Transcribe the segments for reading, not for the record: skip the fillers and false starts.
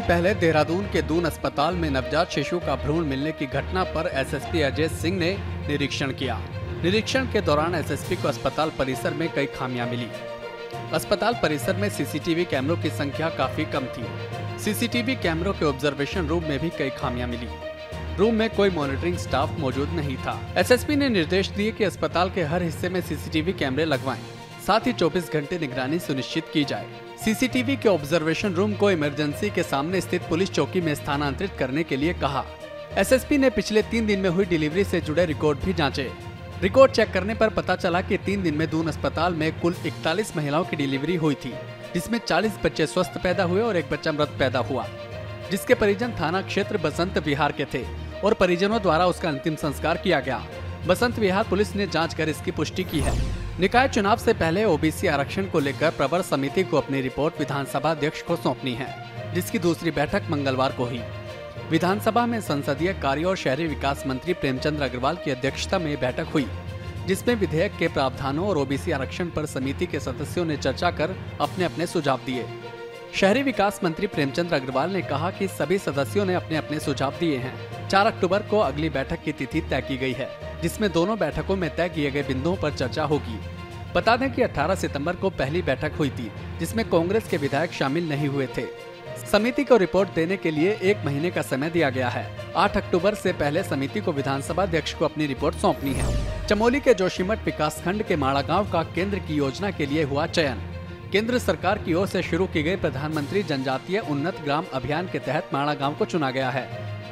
पहले देहरादून के दून अस्पताल में नवजात शिशु का भ्रूण मिलने की घटना पर एसएसपी अजय सिंह ने निरीक्षण किया। निरीक्षण के दौरान एसएसपी को अस्पताल परिसर में कई खामियां मिली। अस्पताल परिसर में सीसीटीवी कैमरों की संख्या काफी कम थी। सीसीटीवी कैमरों के ऑब्जर्वेशन रूम में भी कई खामियां मिली। रूम में कोई मॉनिटरिंग स्टाफ मौजूद नहीं था। एसएसपी ने निर्देश दिए कि अस्पताल के हर हिस्से में सीसीटीवी कैमरे लगवाएं, साथ ही 24 घंटे निगरानी सुनिश्चित की जाए। सीसीटीवी के ऑब्जर्वेशन रूम को इमरजेंसी के सामने स्थित पुलिस चौकी में स्थानांतरित करने के लिए कहा। एसएसपी ने पिछले 3 दिन में हुई डिलीवरी से जुड़े रिकॉर्ड भी जांचे। रिकॉर्ड चेक करने पर पता चला कि 3 दिन में दून अस्पताल में कुल 41 महिलाओं की डिलीवरी हुई थी, जिसमें 40 बच्चे स्वस्थ पैदा हुए और 1 बच्चा मृत पैदा हुआ, जिसके परिजन थाना क्षेत्र बसंत विहार के थे और परिजनों द्वारा उसका अंतिम संस्कार किया गया। बसंत विहार पुलिस ने जांच कर इसकी पुष्टि की है। निकाय चुनाव से पहले ओबीसी आरक्षण को लेकर प्रवर समिति को अपनी रिपोर्ट विधानसभा अध्यक्ष को सौंपनी है, जिसकी दूसरी बैठक मंगलवार को हुई। विधानसभा में संसदीय कार्य और शहरी विकास मंत्री प्रेमचंद अग्रवाल की अध्यक्षता में बैठक हुई, जिसमें विधेयक के प्रावधानों और ओबीसी आरक्षण पर समिति के सदस्यों ने चर्चा कर अपने अपने सुझाव दिए। शहरी विकास मंत्री प्रेमचंद अग्रवाल ने कहा कि सभी सदस्यों ने अपने अपने सुझाव दिए हैं। 4 अक्टूबर को अगली बैठक की तिथि तय की गई है, जिसमें दोनों बैठकों में तय किए गए बिंदुओं पर चर्चा होगी। बता दें कि 18 सितंबर को पहली बैठक हुई थी, जिसमें कांग्रेस के विधायक शामिल नहीं हुए थे। समिति को रिपोर्ट देने के लिए 1 महीने का समय दिया गया है। 8 अक्टूबर से पहले समिति को विधानसभा अध्यक्ष को अपनी रिपोर्ट सौंपनी है। चमोली के जोशीमठ विकासखंड के माड़ा गाँव का केंद्र की योजना के लिए हुआ चयन। केंद्र सरकार की ओर से शुरू की गई प्रधानमंत्री जनजातीय उन्नत ग्राम अभियान के तहत माड़ा गाँव को चुना गया है।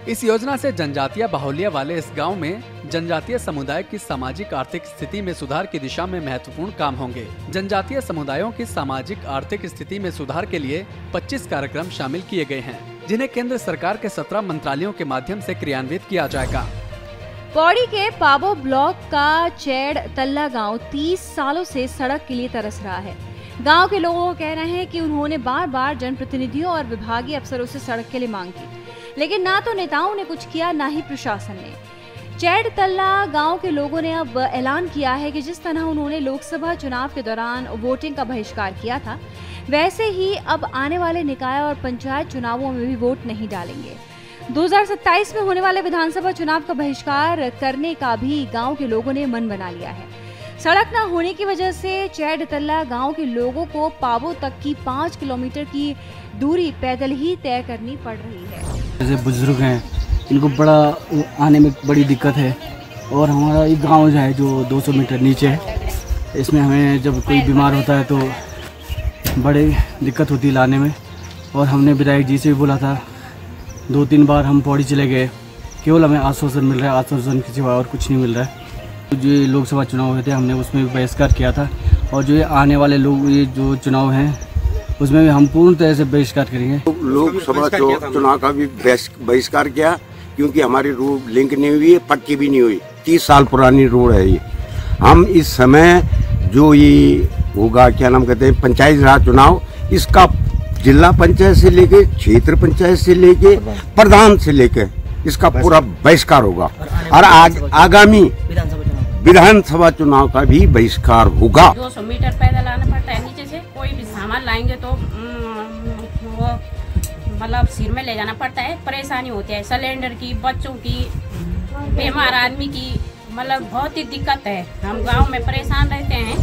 इस योजना से जनजातीय बाहुल्य वाले इस गांव में जनजातीय समुदाय की सामाजिक आर्थिक स्थिति में सुधार की दिशा में महत्वपूर्ण काम होंगे। जनजातीय समुदायों की सामाजिक आर्थिक स्थिति में सुधार के लिए 25 कार्यक्रम शामिल किए गए हैं, जिन्हें केंद्र सरकार के 17 मंत्रालयों के माध्यम से क्रियान्वित किया जाएगा। पौड़ी के पाबो ब्लॉक का चैड़ तल्ला गाँव 30 सालों से सड़क के लिए तरस रहा है। गाँव के लोगों का कहना है कि उन्होंने बार बार जनप्रतिनिधियों और विभागीय अफसरों से सड़क के लिए मांग की, लेकिन ना तो नेताओं ने कुछ किया, ना ही प्रशासन ने। चैड़ तल्ला गांव के लोगों ने अब ऐलान किया है कि जिस तरह उन्होंने लोकसभा चुनाव के दौरान वोटिंग का बहिष्कार किया था, वैसे ही अब आने वाले निकाय और पंचायत चुनावों में भी वोट नहीं डालेंगे। 2027 में होने वाले विधानसभा चुनाव का बहिष्कार करने का भी गाँव के लोगों ने मन बना लिया है। सड़क न होने की वजह से चैड़ तल्ला गांव के लोगों को पाबो तक की 5 किलोमीटर की दूरी पैदल ही तय करनी पड़ रही है। जैसे बुजुर्ग हैं, इनको बड़ा आने में बड़ी दिक्कत है, और हमारा एक गांव जो है जो 200 मीटर नीचे है, इसमें हमें जब कोई बीमार होता है तो बड़ी दिक्कत होती है लाने में। और हमने विधायक जी से भी बोला था, 2-3 बार हम पौड़ी चले गए, केवल हमें आश्वासन मिल रहा है, आश्वासन के सिवा और कुछ नहीं मिल रहा है। जो लोकसभा चुनाव हुए थे, हमने उसमें भी बहिष्कार किया था, और जो आने वाले लोग ये जो चुनाव हैं उसमें भी हम पूर्ण तरह से बहिष्कार करेंगे। लोकसभा चुनाव का भी बहिष्कार किया, क्योंकि हमारी रोड लिंक नहीं हुई है, पक्की भी नहीं हुई। 30 साल पुरानी रोड है ये। हम इस समय जो ये होगा, क्या नाम कहते हैं, पंचायत राज चुनाव, इसका जिला पंचायत से लेके क्षेत्र पंचायत से लेके प्रधान से लेके इसका पूरा बहिष्कार होगा, और आगामी विधानसभा चुनाव का भी बहिष्कार होगा। 200 मीटर पैदल आना पड़ता है नीचे से। कोई भी सामान लाएंगे तो वो मतलब सिर में ले जाना पड़ता है, परेशानी होती है सिलेंडर की, बच्चों की, बीमार आदमी की, मतलब बहुत ही दिक्कत है। हम गांव में परेशान रहते हैं।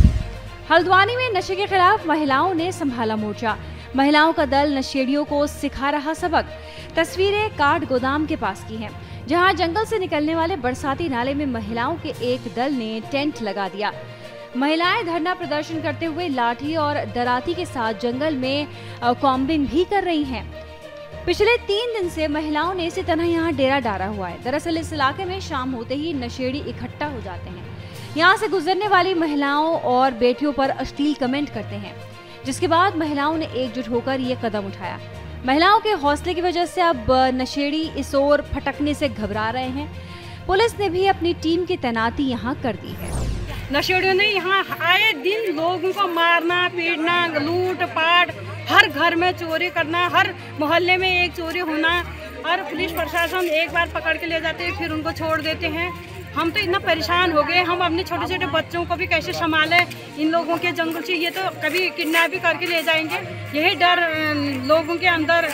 हल्द्वानी में नशे के खिलाफ महिलाओं ने संभाला मोर्चा। महिलाओं का दल नशेड़ियों को सिखा रहा सबक। तस्वीरें काठ गोदाम के पास की हैं, जहां जंगल से निकलने वाले बरसाती नाले में महिलाओं के एक दल ने टेंट लगा दिया। महिलाएं धरना प्रदर्शन करते हुए लाठी और दराती के साथ जंगल में कॉम्बिंग भी कर रही हैं। पिछले 3 दिन से महिलाओं ने इसी तरह यहां डेरा डाला हुआ है। दरअसल इस इलाके में शाम होते ही नशेड़ी इकट्ठा हो जाते हैं। यहां से गुजरने वाली महिलाओं और बेटियों पर अश्लील कमेंट करते हैं, जिसके बाद महिलाओं ने एकजुट होकर ये कदम उठाया। महिलाओं के हौसले की वजह से अब नशेड़ी इस ओर फटकने से घबरा रहे हैं। पुलिस ने भी अपनी टीम की तैनाती यहाँ कर दी है। नशेड़ियों ने यहाँ आए दिन लोगों को मारना, पीटना, लूट पाट, हर घर में चोरी करना, हर मोहल्ले में एक चोरी होना, और पुलिस प्रशासन एक बार पकड़ के ले जाते हैं, फिर उनको छोड़ देते हैं। हम तो इतना परेशान हो गए, हम अपने छोटे छोटे बच्चों को भी कैसे संभालें। इन लोगों के जंगल से ये तो कभी किडनैप भी करके ले जाएंगे, यही डर लोगों के अंदर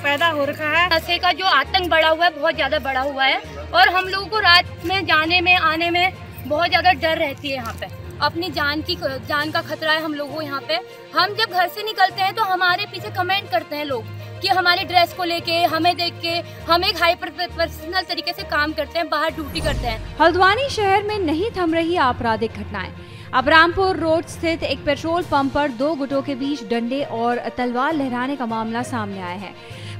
पैदा हो रखा है। नशे का जो आतंक बढ़ा हुआ है बहुत ज़्यादा बढ़ा हुआ है और हम लोगों को रात में जाने में आने में बहुत ज़्यादा डर रहती है। यहाँ पे अपनी जान का खतरा है हम लोगों को। यहाँ पे हम जब घर से निकलते हैं तो हमारे पीछे कमेंट करते हैं लोग कि हमारे ड्रेस को लेके, हमें देख के हम एक हाइपर प्रोफेशनल तरीके से काम करते हैं, बाहर ड्यूटी करते हैं। हल्द्वानी शहर में नहीं थम रही आपराधिक घटनाएं। अब रामपुर रोड स्थित एक पेट्रोल पंप पर 2 गुटों के बीच डंडे और तलवार लहराने का मामला सामने आया है।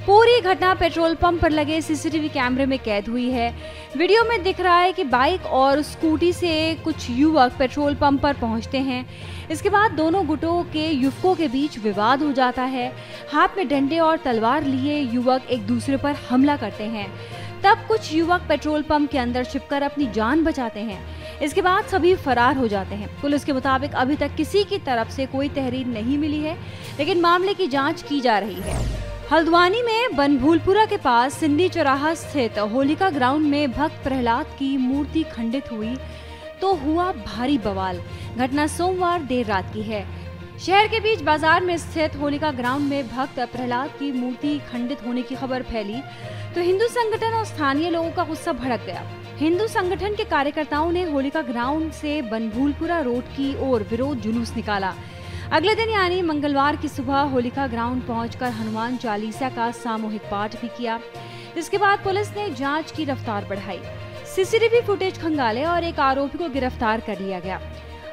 पूरी घटना पेट्रोल पंप पर लगे सीसीटीवी कैमरे में कैद हुई है। वीडियो में दिख रहा है कि बाइक और स्कूटी से कुछ युवक पेट्रोल पंप पर पहुंचते हैं। इसके बाद दोनों गुटों के युवकों के बीच विवाद हो जाता है। हाथ में डंडे और तलवार लिए युवक एक दूसरे पर हमला करते हैं। तब कुछ युवक पेट्रोल पंप के अंदर छिपकर अपनी जान बचाते हैं। इसके बाद सभी फरार हो जाते हैं। पुलिस के मुताबिक अभी तक किसी की तरफ से कोई तहरीर नहीं मिली है, लेकिन मामले की जांच की जा रही है। हल्द्वानी में बनभूलपुरा के पास सिंधी चौराहा स्थित होलिका ग्राउंड में भक्त प्रहलाद की मूर्ति खंडित हुई तो हुआ भारी बवाल। घटना सोमवार देर रात की है। शहर के बीच बाजार में स्थित होलिका ग्राउंड में भक्त प्रहलाद की मूर्ति खंडित होने की खबर फैली तो हिंदू संगठन और स्थानीय लोगों का गुस्सा भड़क गया। हिंदू संगठन के कार्यकर्ताओं ने होलिका ग्राउंड से बनभूलपुरा रोड की ओर विरोध जुलूस निकाला। अगले दिन यानी मंगलवार की सुबह होलिका ग्राउंड पहुंचकर हनुमान चालीसा का सामूहिक पाठ भी किया। जिसके बाद पुलिस ने जांच की रफ्तार बढ़ाई, सीसीटीवी फुटेज खंगाले और एक आरोपी को गिरफ्तार कर लिया गया।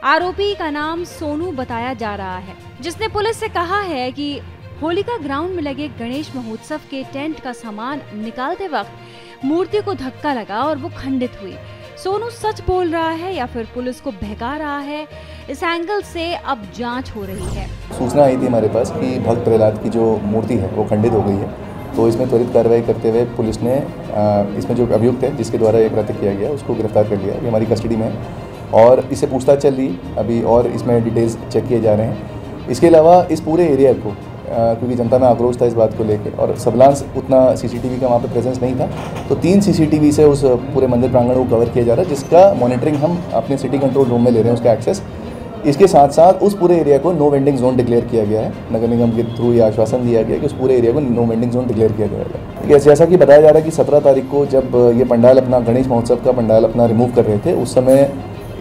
आरोपी का नाम सोनू बताया जा रहा है, जिसने पुलिस से कहा है कि होलिका ग्राउंड में लगे गणेश महोत्सव के टेंट का सामान निकालते वक्त मूर्ति को धक्का लगा और वो खंडित हुई। सोनू सच बोल रहा है या फिर पुलिस को बहका रहा है, इस एंगल से अब जांच हो रही है। सूचना आई थी हमारे पास कि भक्त प्रहलाद की जो मूर्ति है वो खंडित हो गई है, तो इसमें त्वरित कार्रवाई करते हुए पुलिस ने इसमें जो अभियुक्त है जिसके द्वारा ये कृत्य किया गया उसको गिरफ्तार कर लिया। ये हमारी कस्टडी में है और इससे पूछताछ चल रही अभी और इसमें डिटेल्स चेक किए जा रहे हैं। इसके अलावा इस पूरे एरिया को क्योंकि जनता में आक्रोश था इस बात को लेकर और सर्विलांस उतना सीसीटीवी का वहाँ पे प्रेजेंस नहीं था, तो 3 सीसीटीवी से उस पूरे मंदिर प्रांगण को कवर किया जा रहा है, जिसका मॉनिटरिंग हम अपने सिटी कंट्रोल रूम में ले रहे हैं, उसका एक्सेस। इसके साथ साथ उस पूरे एरिया को नो वेंडिंग जोन डिक्लेयर किया गया है। नगर निगम के थ्रू ये आश्वासन दिया गया कि उस पूरे एरिया को नो वेंडिंग जोन डिक्लेयर किया जाएगा। जैसा कि बताया जा रहा है कि 17 तारीख को जब ये पंडाल अपना गणेश महोत्सव का पंडाल अपना रिमूव कर रहे थे, उस समय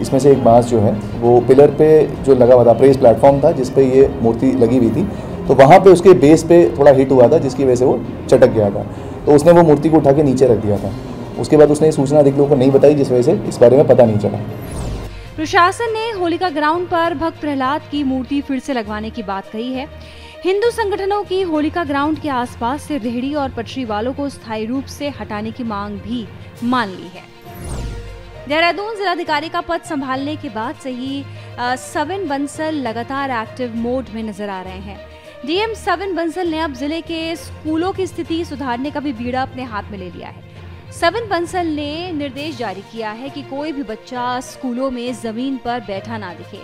इसमें से एक बांस जो है वो पिलर पे जो लगा हुआ था, प्रेस प्लेटफॉर्म था जिस पे ये मूर्ति लगी हुई थी, तो वहाँ पे उसके बेस पे थोड़ा हिट हुआ था जिसकी वजह से वो चटक गया था। तो उसने वो मूर्ति को उठा के नीचे रख दिया था। उसके बाद उसने सूचना अधिक लोगों को नहीं बताई, जिस वजह से इस बारे में पता नहीं चला। प्रशासन ने होलिका ग्राउंड पर भक्त प्रहलाद की मूर्ति फिर से लगवाने की बात कही है। हिंदू संगठनों की होलिका ग्राउंड के आसपास से रेहड़ी और पटरी वालों को स्थायी रूप से हटाने की मांग भी मान ली है। देहरादून जिलाधिकारी का पद संभालने के बाद से ही सविन बंसल लगातार एक्टिव मोड में नजर आ रहे हैं। डीएम सविन बंसल ने अब जिले के स्कूलों की स्थिति सुधारने का भी बीड़ा अपने हाथ में ले लिया है। सविन बंसल ने निर्देश जारी किया है कि कोई भी बच्चा स्कूलों में जमीन पर बैठा ना दिखे,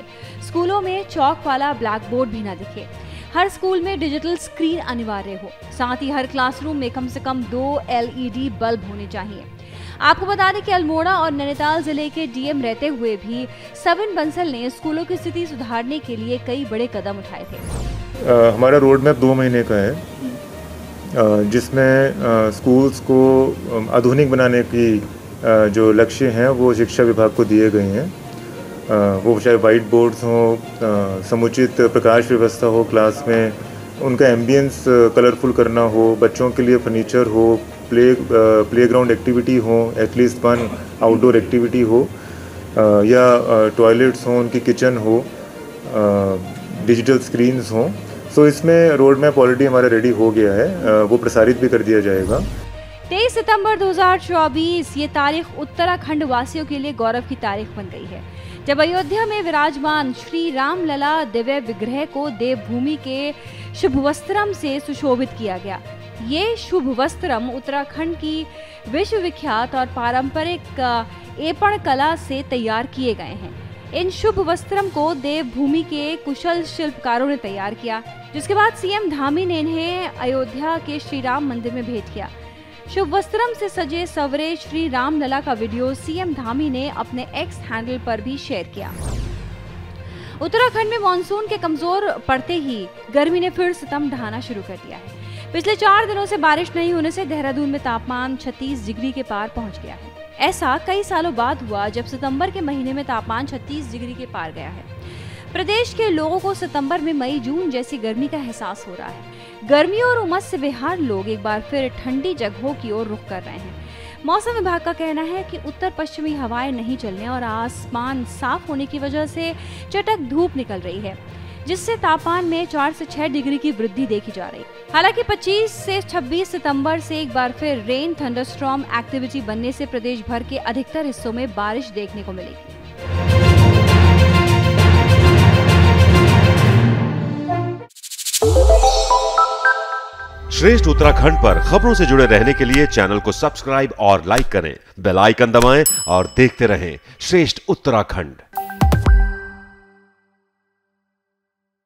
स्कूलों में चौक वाला ब्लैक बोर्ड भी ना दिखे, हर स्कूल में डिजिटल स्क्रीन अनिवार्य हो, साथ ही हर क्लासरूम में कम से कम 2 LED बल्ब होने चाहिए। आपको बता दें कि अल्मोड़ा और नैनीताल जिले के डीएम रहते हुए भी सविन बंसल ने स्कूलों की स्थिति सुधारने के लिए कई बड़े कदम उठाए थे। हमारा रोड मैप 2 महीने का है, जिसमें स्कूल्स को आधुनिक बनाने की जो लक्ष्य हैं वो शिक्षा विभाग को दिए गए हैं। वो चाहे वाइट बोर्ड्स हों, समुचित प्रकाश व्यवस्था हो क्लास में, उनका एम्बियंस कलरफुल करना हो, बच्चों के लिए फर्नीचर हो, प्लेग्राउंड एक्टिविटी हो, एटलीस्ट 1 आउटडोर एक्टिविटी हो, या टॉयलेट्स हों, उनकी किचन हो, डिजिटल स्क्रीन्स हों। सो इसमें रोड मैप ऑलरेडी हमारा रेडी हो गया है, वो प्रसारित भी कर दिया जाएगा। 23 सितंबर 2024 ये तारीख उत्तराखंड वासियों के लिए गौरव की तारीख बन गई है, जब अयोध्या में विराजमान श्री राम लला दिव्य विग्रह को देवभूमि के शुभ वस्त्रम से सुशोभित किया गया। ये शुभ वस्त्रम उत्तराखंड की विश्व विख्यात और पारंपरिक एपण कला से तैयार किए गए हैं। इन शुभ वस्त्रम को देवभूमि के कुशल शिल्पकारों ने तैयार किया, जिसके बाद सीएम धामी ने इन्हें अयोध्या के श्री राम मंदिर में भेंट किया। शुभ वस्त्रम से सजे सवरे श्री राम लला का वीडियो सीएम धामी ने अपने एक्स हैंडल पर भी शेयर किया। उत्तराखंड में मानसून के कमजोर पड़ते ही गर्मी ने फिर सितम ढहाना शुरू कर दिया है। पिछले 4 दिनों से बारिश नहीं होने से देहरादून में तापमान 36 डिग्री के पार पहुंच गया है। ऐसा कई सालों बाद हुआ जब सितंबर के महीने में तापमान 36 डिग्री के पार गया है। प्रदेश के लोगों को सितंबर में मई जून जैसी गर्मी का एहसास हो रहा है। गर्मी और उमस से बेहाल लोग एक बार फिर ठंडी जगहों की ओर रुख कर रहे हैं। मौसम विभाग का कहना है कि उत्तर पश्चिमी हवाएं नहीं चलने और आसमान साफ होने की वजह से चटक धूप निकल रही है, जिससे तापमान में 4 से 6 डिग्री की वृद्धि देखी जा रही है। हालांकि 25 से 26 सितंबर से एक बार फिर रेन थंडरस्टॉर्म एक्टिविटी बनने से प्रदेश भर के अधिकतर हिस्सों में बारिश देखने को मिलेगी। श्रेष्ठ उत्तराखंड पर खबरों से जुड़े रहने के लिए चैनल को सब्सक्राइब और लाइक करें, बेल आइकन दबाएं और देखते रहें श्रेष्ठ उत्तराखंड।